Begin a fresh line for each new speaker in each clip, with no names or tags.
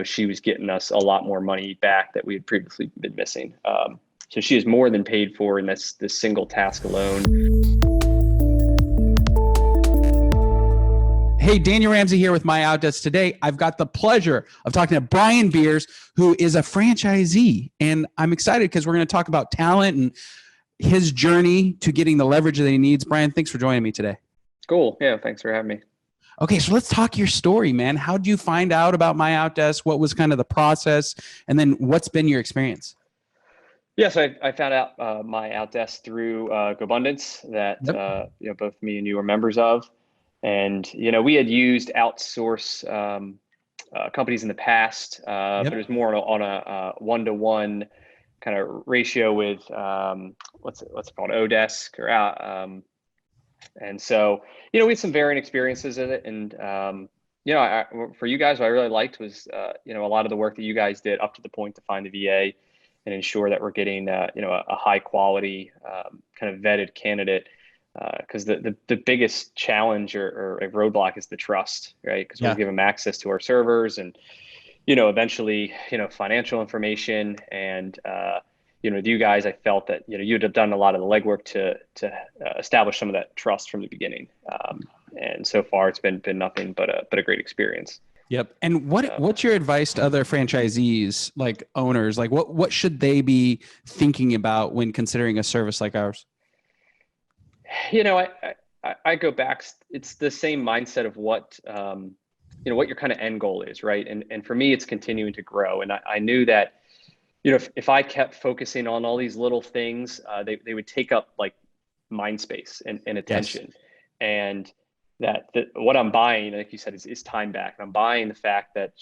she was getting us a lot more money back that we had previously been missing. So she is more than paid for in this single task alone.
Hey, Daniel Ramsey here with MyOutDesk. Today, I've got the pleasure of talking to Brian Beers, who is a franchisee. And I'm excited because we're going to talk about talent and his journey to getting the leverage that he needs. Brian, thanks for joining me today.
Cool. Yeah, thanks for having me.
Okay, so let's talk your story, man. How did you find out about MyOutDesk? What was kind of the process? And then what's been your experience?
Yeah, so I found out MyOutDesk through GoBundance that both me and you were members of. And, we had used outsource companies in the past, but it was more on a one-to-one kind of ratio with what's it called, Odesk and so, we had some varying experiences in it. And, for you guys, what I really liked was, a lot of the work that you guys did up to the point to find the VA and ensure that we're getting, a high quality kind of vetted candidate. Because the biggest challenge or a roadblock is the trust, right? Because we'll give them access to our servers and, eventually, financial information. And, with you guys, I felt that, you'd have done a lot of the legwork to establish some of that trust from the beginning. And so far it's been nothing but a great experience.
Yep. And what's your advice to other franchisees, like owners? Like what should they be thinking about when considering a service like ours?
I go back. It's the same mindset of what what your kind of end goal is, right? And for me, it's continuing to grow. And I knew that, if I kept focusing on all these little things, they would take up like mind space and attention. Yes. And that what I'm buying, like you said, is time back. And I'm buying the fact that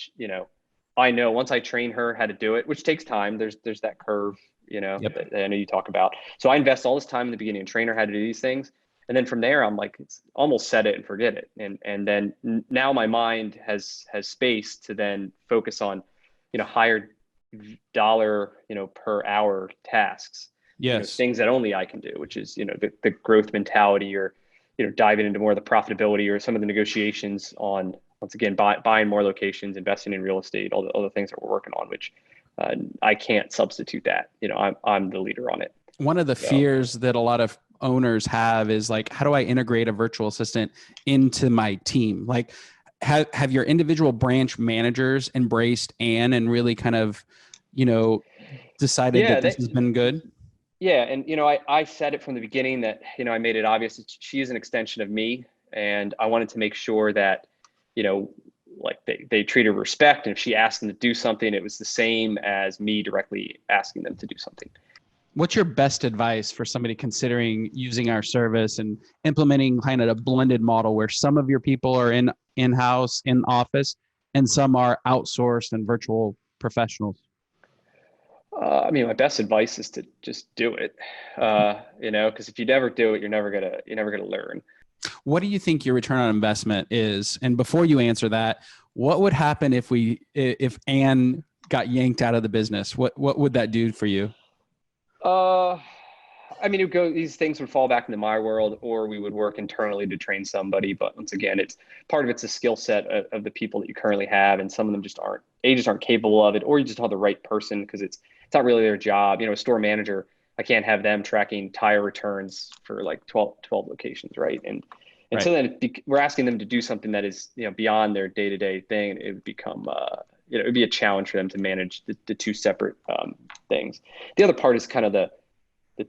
I know once I train her how to do it, which takes time. There's that curve. That I know you talk about. So I invest all this time in the beginning and train her how to do these things. And then from there, I'm like, it's almost set it and forget it. And then now my mind has space to then focus on, higher dollar, per hour tasks.
Yes.
Things that only I can do, which is, the growth mentality or, diving into more of the profitability or some of the negotiations on, once again, buying more locations, investing in real estate, all the things that we're working on, which I can't substitute that. I'm the leader on it.
One of the fears that a lot of owners have is like, how do I integrate a virtual assistant into my team? Like, have your individual branch managers embraced Anne and really kind of, decided that this has been good?
Yeah. And, I said it from the beginning that, I made it obvious that she is an extension of me. And I wanted to make sure that, like they treat her with respect. And if she asked them to do something, it was the same as me directly asking them to do something.
What's your best advice for somebody considering using our service and implementing kind of a blended model where some of your people are in-house, in office, and some are outsourced and virtual professionals?
My best advice is to just do it, because if you never do it, you're never gonna learn.
What do you think your return on investment is? And before you answer that, what would happen if Anne got yanked out of the business? What would that do for you?
These things would fall back into my world, or we would work internally to train somebody. But once again, it's part of it's a skill set of the people that you currently have, and some of them just aren't capable of it, or you just don't have the right person because it's not really their job. A store manager, I can't have them tracking tire returns for like 12 locations, right? And right. So then we're asking them to do something that is beyond their day-to-day thing, and it would become it would be a challenge for them to manage the two separate things. The other part is kind of the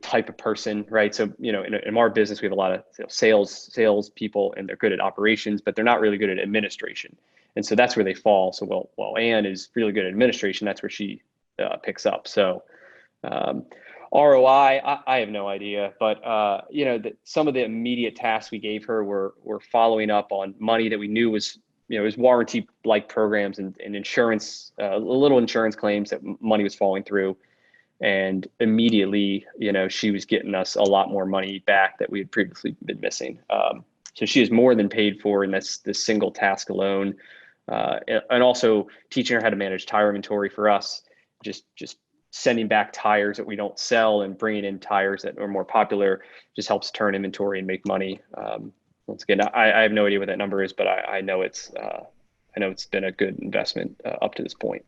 type of person, right? So, in our business, we have a lot of sales people, and they're good at operations, but they're not really good at administration. And so that's where they fall. So while Anne is really good at administration, that's where she picks up. So ROI, I have no idea, but some of the immediate tasks we gave her were following up on money that we knew was, was warranty-like programs and insurance, little insurance claims that money was falling through. And immediately, she was getting us a lot more money back that we had previously been missing. So she is more than paid for in this single task alone. And also teaching her how to manage tire inventory for us, just sending back tires that we don't sell and bringing in tires that are more popular just helps turn inventory and make money. Once again, I have no idea what that number is, but I know it's I know it's been a good investment up to this point.